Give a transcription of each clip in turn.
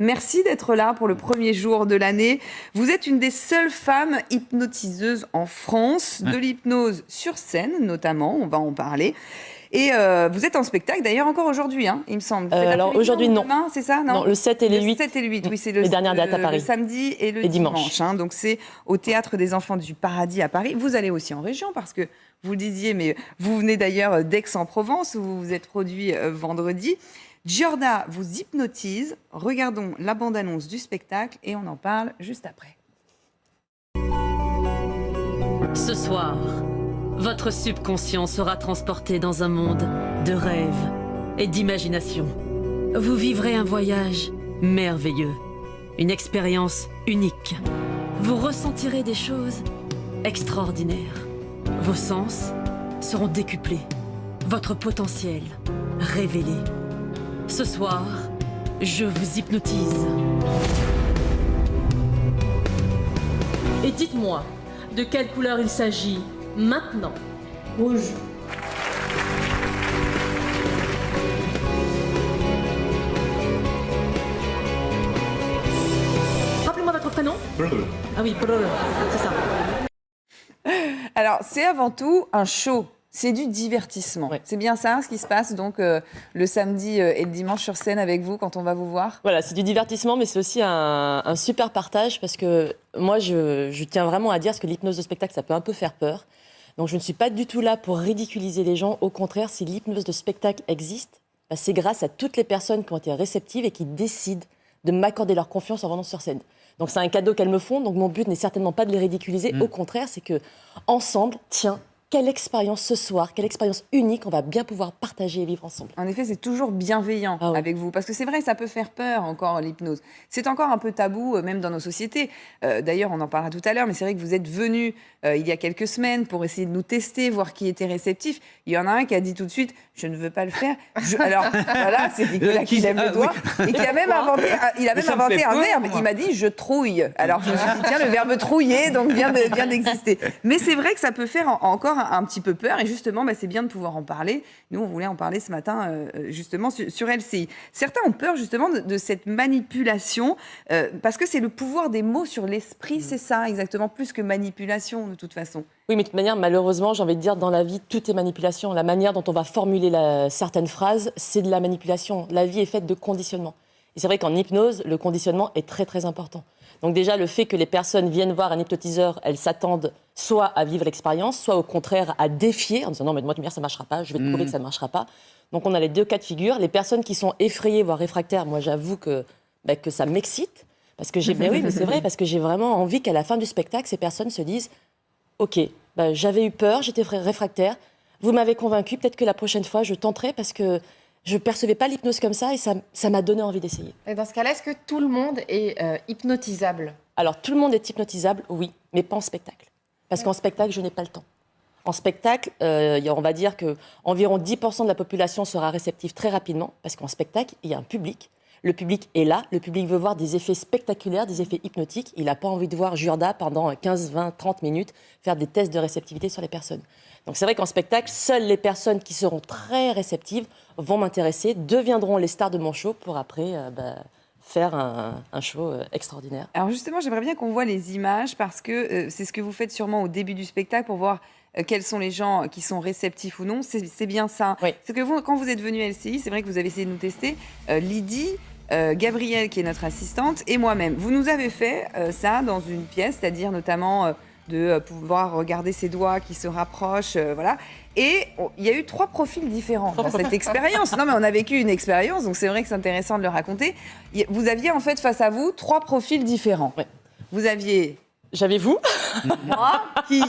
Merci d'être là pour le premier jour de l'année. Vous êtes une des seules femmes hypnotiseuses en France, de l'hypnose sur scène notamment, on va en parler. Et vous êtes en spectacle d'ailleurs encore aujourd'hui, hein, il me semble. Alors aujourd'hui, non. Demain, c'est ça, non, le 7 et le 8. 7 et le 8, oui, c'est les dernières dates à Paris. Le samedi et le dimanche. Hein, donc c'est au Théâtre des Enfants du Paradis à Paris. Vous allez aussi en région parce que vous le disiez, mais vous venez d'ailleurs d'Aix-en-Provence où vous vous êtes produit vendredi. Giorda vous hypnotise. Regardons la bande-annonce du spectacle et on en parle juste après. Ce soir, votre subconscient sera transporté dans un monde de rêves et d'imagination. Vous vivrez un voyage merveilleux, une expérience unique. Vous ressentirez des choses extraordinaires. Vos sens seront décuplés, votre potentiel révélé. Ce soir, je vous hypnotise. Et dites-moi, de quelle couleur il s'agit maintenant? Rouge. Rappelez-moi votre prénom. Brrr. Ah oui, brrr, c'est ça. Alors, c'est avant tout un show. C'est du divertissement. Ouais. C'est bien ça, ce qui se passe donc le samedi et le dimanche sur scène avec vous quand on va vous voir. Voilà, c'est du divertissement, mais c'est aussi un super partage parce que moi, je tiens vraiment à dire que l'hypnose de spectacle, ça peut un peu faire peur. Donc, je ne suis pas du tout là pour ridiculiser les gens. Au contraire, si l'hypnose de spectacle existe, bah, c'est grâce à toutes les personnes qui ont été réceptives et qui décident de m'accorder leur confiance en venant sur scène. Donc, c'est un cadeau qu'elles me font. Donc, mon but n'est certainement pas de les ridiculiser. Au contraire, c'est que ensemble, tiens, quelle expérience ce soir, quelle expérience unique on va bien pouvoir partager et vivre ensemble. En effet, c'est toujours bienveillant avec vous. Parce que c'est vrai, ça peut faire peur encore, l'hypnose. C'est encore un peu tabou, même dans nos sociétés. D'ailleurs, on en parlera tout à l'heure, mais c'est vrai que vous êtes venus il y a quelques semaines pour essayer de nous tester, voir qui était réceptif. Il y en a un qui a dit tout de suite, je ne veux pas le faire. Alors, voilà, c'est Nicolas qui lève le doigt. Et qui a même inventé, un verbe. Il m'a dit, je trouille. Alors, je me suis dit, tiens, le verbe trouiller, donc vient d'exister. Mais c'est vrai que ça peut faire encore un petit peu peur. Et justement, bah, c'est bien de pouvoir en parler. Nous, on voulait en parler ce matin, justement, sur LCI. Certains ont peur, justement, de cette manipulation, parce que c'est le pouvoir des mots sur l'esprit, c'est ça, exactement, plus que manipulation, de toute façon. Oui, mais de toute manière, malheureusement, j'ai envie de dire, dans la vie, tout est manipulation. La manière dont on va formuler certaines phrases, c'est de la manipulation. La vie est faite de conditionnement. Et c'est vrai qu'en hypnose, le conditionnement est très, très important. Donc déjà, le fait que les personnes viennent voir un hypnotiseur, elles s'attendent soit à vivre l'expérience, soit au contraire à défier, en disant non, mais moi, ça ne marchera pas, je vais te prouver que ça ne marchera pas. Donc on a les deux cas de figure. Les personnes qui sont effrayées, voire réfractaires, moi, j'avoue que ça m'excite. Parce que mais c'est vrai, parce que j'ai vraiment envie qu'à la fin du spectacle, ces personnes se disent ok, j'avais eu peur, j'étais réfractaire, vous m'avez convaincu, peut-être que la prochaine fois, je tenterai parce que je ne percevais pas l'hypnose comme ça et ça m'a donné envie d'essayer. Et dans ce cas-là, est-ce que tout le monde est hypnotisable? Alors, tout le monde est hypnotisable, oui, mais pas en spectacle. Parce qu'en spectacle, je n'ai pas le temps. En spectacle, on va dire qu'environ 10% de la population sera réceptive très rapidement, parce qu'en spectacle, il y a un public. Le public est là, le public veut voir des effets spectaculaires, des effets hypnotiques. Il n'a pas envie de voir Giorda pendant 15, 20, 30 minutes faire des tests de réceptivité sur les personnes. Donc c'est vrai qu'en spectacle, seules les personnes qui seront très réceptives vont m'intéresser, deviendront les stars de mon show pour après faire un show extraordinaire. Alors justement, j'aimerais bien qu'on voit les images parce que c'est ce que vous faites sûrement au début du spectacle pour voir quels sont les gens qui sont réceptifs ou non. C'est bien ça. Oui. C'est que vous, quand vous êtes venu à LCI, c'est vrai que vous avez essayé de nous tester. Lydie, Gabrielle, qui est notre assistante, et moi-même. Vous nous avez fait ça dans une pièce, c'est-à-dire notamment de pouvoir regarder ses doigts qui se rapprochent, voilà. Et il y a eu 3 profils différents dans cette expérience. Non, mais on a vécu une expérience, donc c'est vrai que c'est intéressant de le raconter. Vous aviez en fait face à vous 3 profils différents. Ouais. Vous aviez... J'avais vous moi qui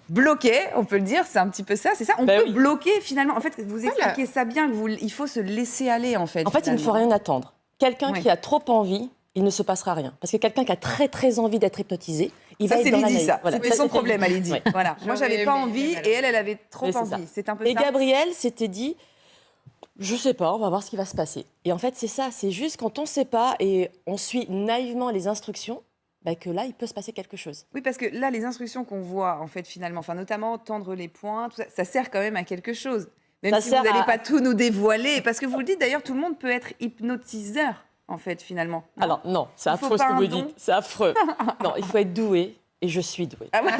bloquait, on peut le dire, c'est un petit peu ça, c'est ça. On peut bloquer finalement. En fait, vous expliquez ça bien, il faut se laisser aller en fait. En fait, il ne faut rien attendre. Quelqu'un qui a trop envie, il ne se passera rien. Parce que quelqu'un qui a très très envie d'être hypnotisé, il va être dans la naïve. Voilà. C'était son problème à Lydie. Voilà. Moi, j'avais pas envie et elle avait trop envie. C'est un peu ça. Et Gabrielle s'était dit, je sais pas, on va voir ce qui va se passer. Et en fait, c'est ça, c'est juste quand on ne sait pas et on suit naïvement les instructions, que là, il peut se passer quelque chose. Oui, parce que là, les instructions qu'on voit, en fait, finalement, notamment tendre les poings, tout ça, ça sert quand même à quelque chose. Même si vous n'allez pas tout nous dévoiler. Parce que vous le dites, d'ailleurs, tout le monde peut être hypnotiseur. en fait, finalement. Non. Alors non, c'est Il faut affreux ce pas que un vous don. dites. C'est affreux. Non, il faut être doué. Et je suis douée. Ah ouais.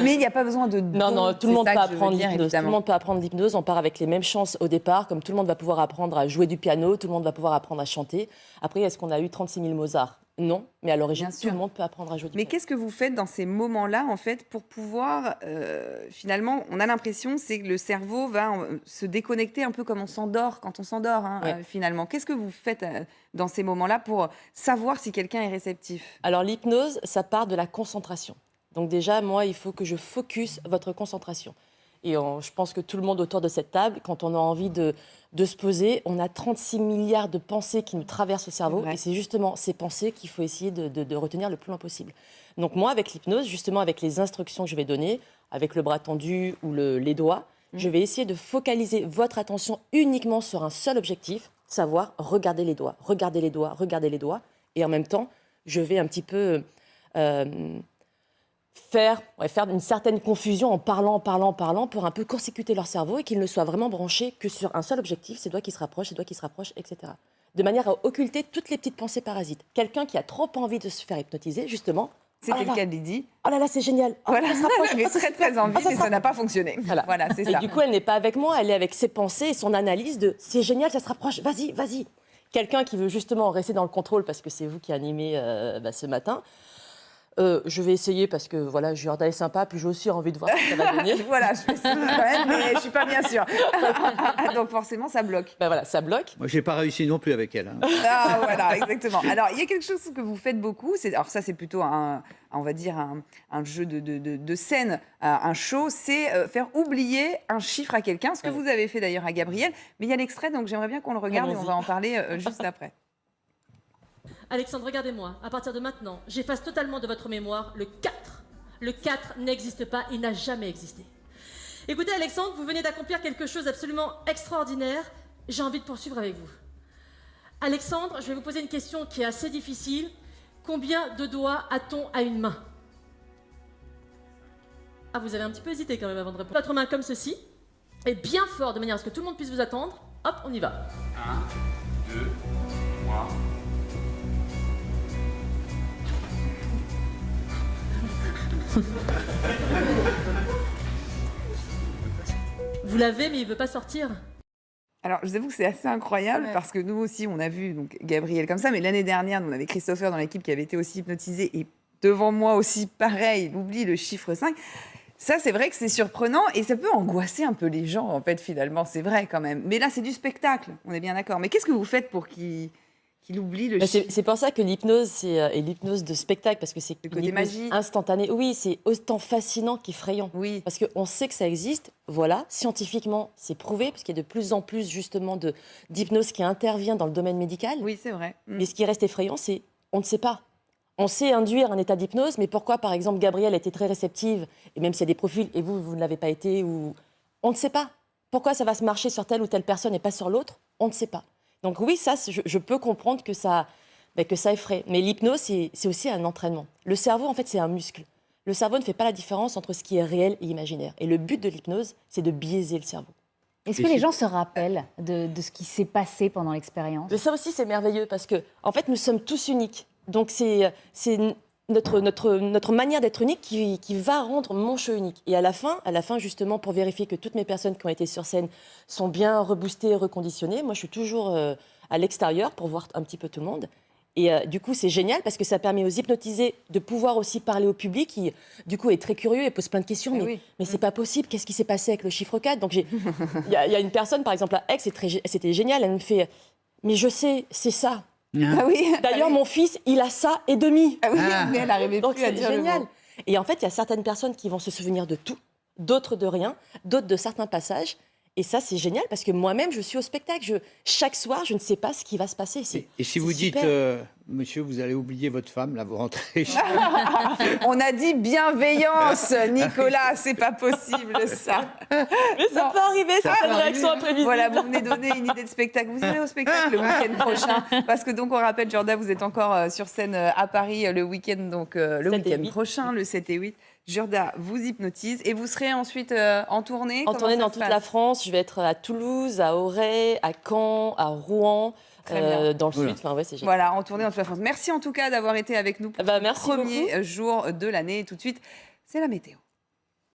Mais il n'y a pas besoin de Non, don, non, tout le monde c'est peut ça que je veux apprendre dire, l'hypnose. Tout le évidemment. monde peut apprendre l'hypnose. On part avec les mêmes chances au départ, comme tout le monde va pouvoir apprendre à jouer du piano, tout le monde va pouvoir apprendre à chanter. Après, est-ce qu'on a eu 36 000 Mozart? Non, mais à l'origine, Bien tout sûr. le monde peut apprendre à jouer du Mais piano. qu'est-ce que vous faites dans ces moments-là, en fait, pour pouvoir, finalement, on a l'impression, c'est que le cerveau va se déconnecter un peu comme on s'endort quand on s'endort, hein, Ouais. finalement. Qu'est-ce que vous faites dans ces moments-là pour savoir si quelqu'un est réceptif? Alors l'hypnose, ça part de la concentration. Donc déjà, moi, il faut que je focus votre concentration. Et je pense que tout le monde autour de cette table, quand on a envie de se poser, on a 36 milliards de pensées qui nous traversent le cerveau. C'est vrai. Et c'est justement ces pensées qu'il faut essayer de retenir le plus loin possible. Donc moi, avec l'hypnose, justement avec les instructions que je vais donner, avec le bras tendu ou les doigts, je vais essayer de focaliser votre attention uniquement sur un seul objectif, savoir regarder les doigts, regarder les doigts, regarder les doigts. Et en même temps, je vais un petit peu... faire une certaine confusion en parlant, pour un peu court-circuiter leur cerveau et qu'ils ne soient vraiment branchés que sur un seul objectif, ces doigts qui se rapprochent, etc. De manière à occulter toutes les petites pensées parasites. Quelqu'un qui a trop envie de se faire hypnotiser, justement, C'était oh là le cas de Lydie. oh là là, c'est génial. Oh, Voilà, ça se rapproche. elle avait Oh, c'est très super. envie, Oh, ça mais se ça n'a rapproche. pas fonctionné. Voilà. Voilà, c'est Et ça. du coup, elle n'est pas avec moi, elle est avec ses pensées et son analyse de c'est génial, ça se rapproche, vas-y, vas-y. Quelqu'un qui veut justement rester dans le contrôle parce que c'est vous qui animez ce matin. Je vais essayer parce que voilà, Jorda est sympa, puis j'ai aussi envie de voir ce que ça va donner. Voilà, je fais ça quand même, mais je suis pas bien sûre. Donc forcément, ça bloque. Ben voilà, ça bloque. Moi, j'ai pas réussi non plus avec elle. Hein. Ah, voilà, exactement. Alors, il y a quelque chose que vous faites beaucoup. Alors ça, c'est plutôt on va dire un jeu de scène, un show. C'est faire oublier un chiffre à quelqu'un, ce que vous avez fait d'ailleurs à Gabriel. Mais il y a l'extrait, donc j'aimerais bien qu'on le regarde et on Allons-y. va en parler juste après. Alexandre, regardez-moi. À partir de maintenant, j'efface totalement de votre mémoire le 4. Le 4 n'existe pas, il n'a jamais existé. Écoutez, Alexandre, vous venez d'accomplir quelque chose d'absolument extraordinaire. J'ai envie de poursuivre avec vous. Alexandre, je vais vous poser une question qui est assez difficile. Combien de doigts a-t-on à une main? Ah, vous avez un petit peu hésité quand même avant de répondre. Votre main comme ceci, et bien fort, de manière à ce que tout le monde puisse vous attendre. Hop, on y va. 1, 2, 3. Vous l'avez, mais il ne veut pas sortir. Alors, je vous avoue que c'est assez incroyable parce que nous aussi, on a vu donc, Gabriel comme ça, mais l'année dernière, nous, on avait Christopher dans l'équipe qui avait été aussi hypnotisé et devant moi aussi, pareil, il oublie le chiffre 5. Ça, c'est vrai que c'est surprenant et ça peut angoisser un peu les gens, en fait, finalement, c'est vrai quand même. Mais là, c'est du spectacle, on est bien d'accord. Mais qu'est-ce que vous faites pour qu'il oublie le Ben, chiffre? c'est pour ça que l'hypnose, c'est l'hypnose de spectacle, parce que c'est Le une côté hypnose magie. instantanée. Oui, c'est autant fascinant qu'effrayant. Oui, Parce qu'on sait que ça existe, voilà, scientifiquement, c'est prouvé, parce qu'il y a de plus en plus, justement, d'hypnose qui intervient dans le domaine médical. oui, c'est vrai. Mais ce qui reste effrayant, c'est on ne sait pas. On sait induire un état d'hypnose, mais pourquoi, par exemple, Gabrielle était très réceptive, et même s'il y a des profils, et vous ne l'avez pas été, ou... on ne sait pas. Pourquoi ça va se marcher sur telle ou telle personne et pas sur l'autre? On ne sait pas. Donc oui, ça, je peux comprendre que ça effraie. Mais l'hypnose, c'est aussi un entraînement. Le cerveau, en fait, c'est un muscle. Le cerveau ne fait pas la différence entre ce qui est réel et imaginaire. Et le but de l'hypnose, c'est de biaiser le cerveau. Est-ce que les gens se rappellent de ce qui s'est passé pendant l'expérience? Mais ça aussi, c'est merveilleux parce que, en fait, nous sommes tous uniques. Donc, c'est notre manière d'être unique qui va rendre mon show unique. Et à la fin, justement, pour vérifier que toutes mes personnes qui ont été sur scène sont bien reboostées, reconditionnées, moi, je suis toujours à l'extérieur pour voir un petit peu tout le monde. Et du coup, c'est génial parce que ça permet aux hypnotisés de pouvoir aussi parler au public qui, du coup, est très curieux et pose plein de questions. Eh oui. Mais c'est pas possible, qu'est-ce qui s'est passé avec le chiffre 4? Donc, il y a une personne, par exemple, à Aix, c'était génial, elle me fait « Mais je sais, c'est ça. Ah oui. D'ailleurs, mon fils, il a ça et demi. » Ah oui, mais elle n'arrivait Donc plus à c'est dire le génial. mot. Et en fait, il y a certaines personnes qui vont se souvenir de tout, d'autres de rien, d'autres de certains passages. Et ça, c'est génial parce que moi-même, je suis au spectacle. Chaque soir, je ne sais pas ce qui va se passer. Et si vous dites, super. monsieur, vous allez oublier votre femme, là, vous rentrez. On a dit bienveillance, Nicolas, c'est pas possible ça. Mais ça peut arriver, certaines réactions imprévisibles. Voilà, vous venez donner une idée de spectacle. Vous irez au spectacle le week-end prochain. Parce que donc, on rappelle, Jorda, vous êtes encore sur scène à Paris le week-end, donc le 7 et week-end 8. prochain, le 7 et 8. Jorda vous hypnotise et vous serez ensuite en tournée. En Comment tournée ça dans se toute passe? la France, je vais être à Toulouse, à Auray, à Caen, à Rouen, Très bien. dans le Voilà. sud. Enfin, ouais, c'est génial. Voilà, en tournée dans toute la France. Merci en tout cas d'avoir été avec nous pour Bah, ce merci premier beaucoup. jour de l'année. Et tout de suite, c'est la météo.